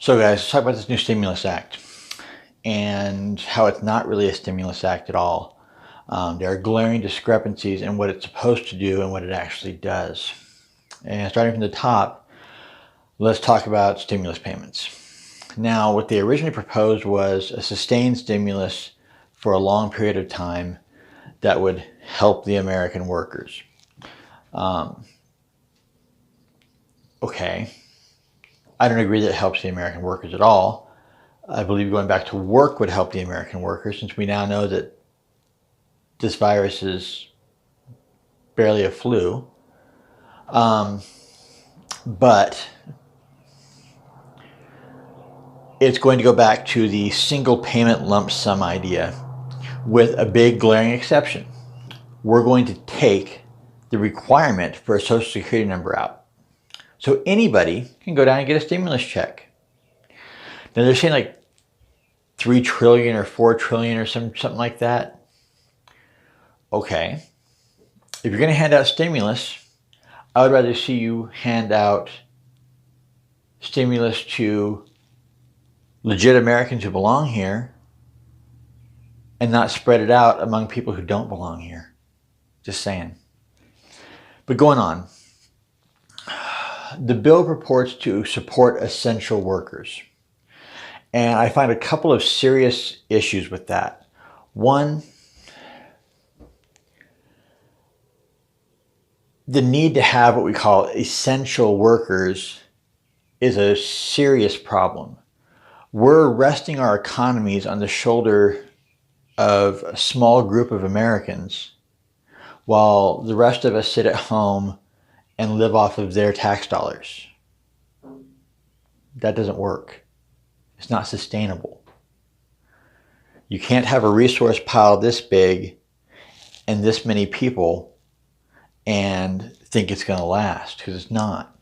So guys, let's talk about this new stimulus act and how it's not really a stimulus act at all. There are glaring discrepancies in what it's supposed to do and what it actually does. And starting from the top, let's talk about stimulus payments. Now, what they originally proposed was a sustained stimulus for a long period of time that would help the American workers. Okay. I don't agree that it helps the American workers at all. I believe going back to work would help the American workers, since we now know that this virus is barely a flu. But it's going to go back to the single payment lump sum idea with a big glaring exception. We're going to take the requirement for a Social Security number out. So anybody can go down and get a stimulus check. Now they're saying like 3 trillion or 4 trillion or something like that. Okay. If you're going to hand out stimulus, I would rather see you hand out stimulus to legit Americans who belong here and not spread it out among people who don't belong here. Just saying. But going on. The bill purports to support essential workers. And I find a couple of serious issues with that. One, the need to have what we call essential workers is a serious problem. We're resting our economies on the shoulder of a small group of Americans while the rest of us sit at home and live off of their tax dollars. That doesn't work. It's not sustainable. You can't have a resource pile this big and this many people and think it's going to last, because it's not.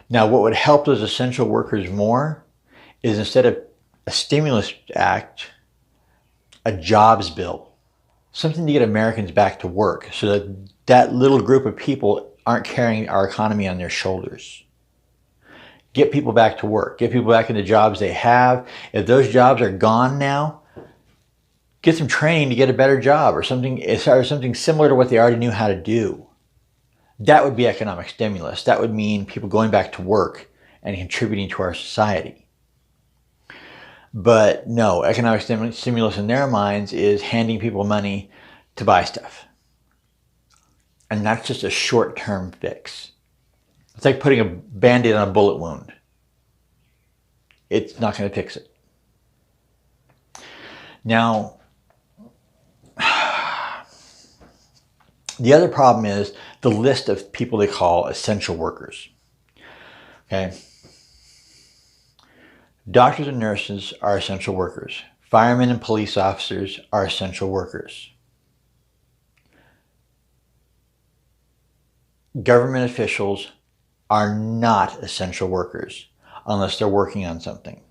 Now, what would help those essential workers more is, instead of a stimulus act, a jobs bill. Something to get Americans back to work so that that little group of people aren't carrying our economy on their shoulders. Get people back to work. Get people back into jobs they have. If those jobs are gone now, get some training to get a better job or something similar to what they already knew how to do. That would be economic stimulus. That would mean people going back to work and contributing to our society. But no, economic stimulus in their minds is handing people money to buy stuff. And that's just a short-term fix. It's like putting a Band-Aid on a bullet wound. It's not going to fix it. Now, the other problem is the list of people they call essential workers. Okay. Doctors and nurses are essential workers. Firemen and police officers are essential workers. Government officials are not essential workers unless they're working on something.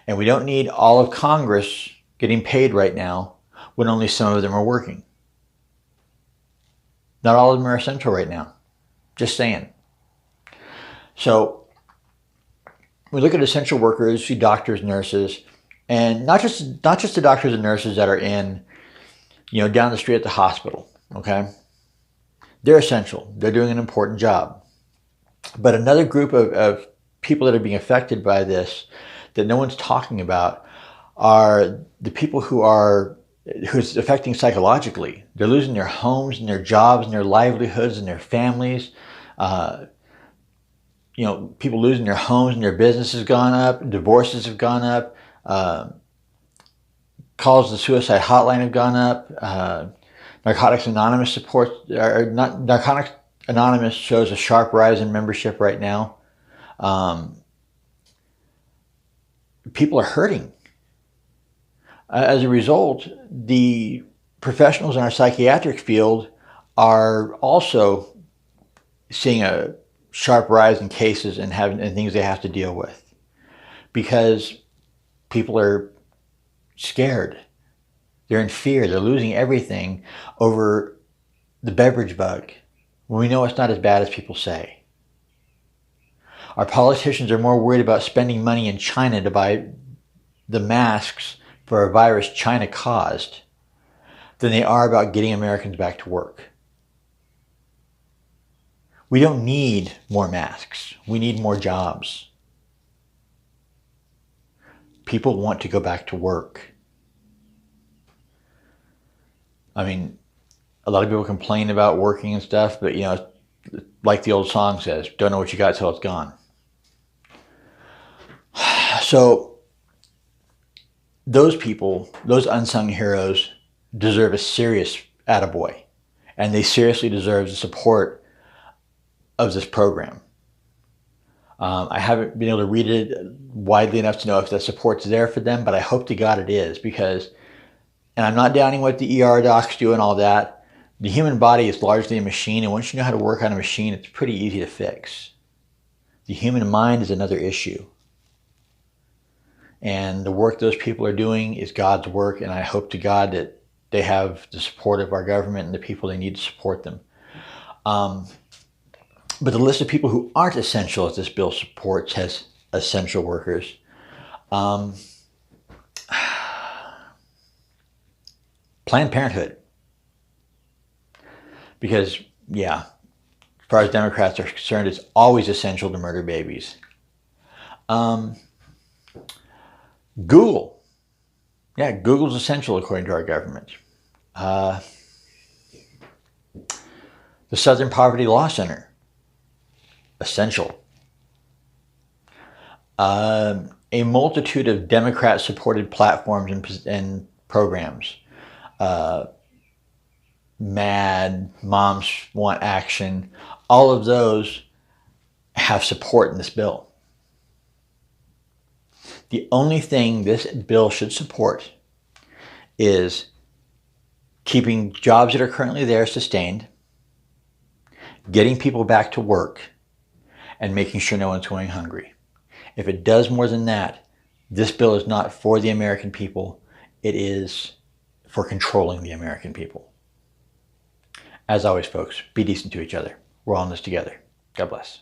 And we don't need all of Congress getting paid right now when only some of them are working. Not all of them are essential right now. Just saying. So we look at essential workers, see doctors, nurses, and not just the doctors and nurses that are in, down the street at the hospital, okay? They're essential. They're doing an important job. But another group of people that are being affected by this that no one's talking about are the people who it's affecting psychologically. They're losing their homes and their jobs and their livelihoods and their families. People losing their homes and their business has gone up. Divorces have gone up. Calls to the suicide hotline have gone up. Narcotics Anonymous Narcotics Anonymous shows a sharp rise in membership right now. People are hurting. As a result, the professionals in our psychiatric field are also seeing a sharp rise in cases and things they have to deal with, because people are scared. They're in fear. They're losing everything over the beverage bug, when we know it's not as bad as people say. Our politicians are more worried about spending money in China to buy the masks for a virus China caused than they are about getting Americans back to work. We don't need more masks. We need more jobs. People want to go back to work. I mean, a lot of people complain about working and stuff, but like the old song says, don't know what you got till it's gone. So those people, those unsung heroes, deserve a serious attaboy, and they seriously deserve the support of this program. I haven't been able to read it widely enough to know if the support's there for them, but I hope to God it is, because, and I'm not downing what the ER docs do and all that, the human body is largely a machine, and once you know how to work on a machine, it's pretty easy to fix. The human mind is another issue. And the work those people are doing is God's work, and I hope to God that they have the support of our government and the people they need to support them. But the list of people who aren't essential as this bill supports has essential workers. Planned Parenthood. Because, yeah, as far as Democrats are concerned, it's always essential to murder babies. Google. Yeah, Google's essential according to our government. The Southern Poverty Law Center. Essential. A multitude of Democrat-supported platforms and programs. MAD, Moms Want Action, all of those have support in this bill. The only thing this bill should support is keeping jobs that are currently there sustained, getting people back to work, and making sure no one's going hungry. If it does more than that, this bill is not for the American people. It is for controlling the American people. As always, folks, be decent to each other. We're all in this together. God bless.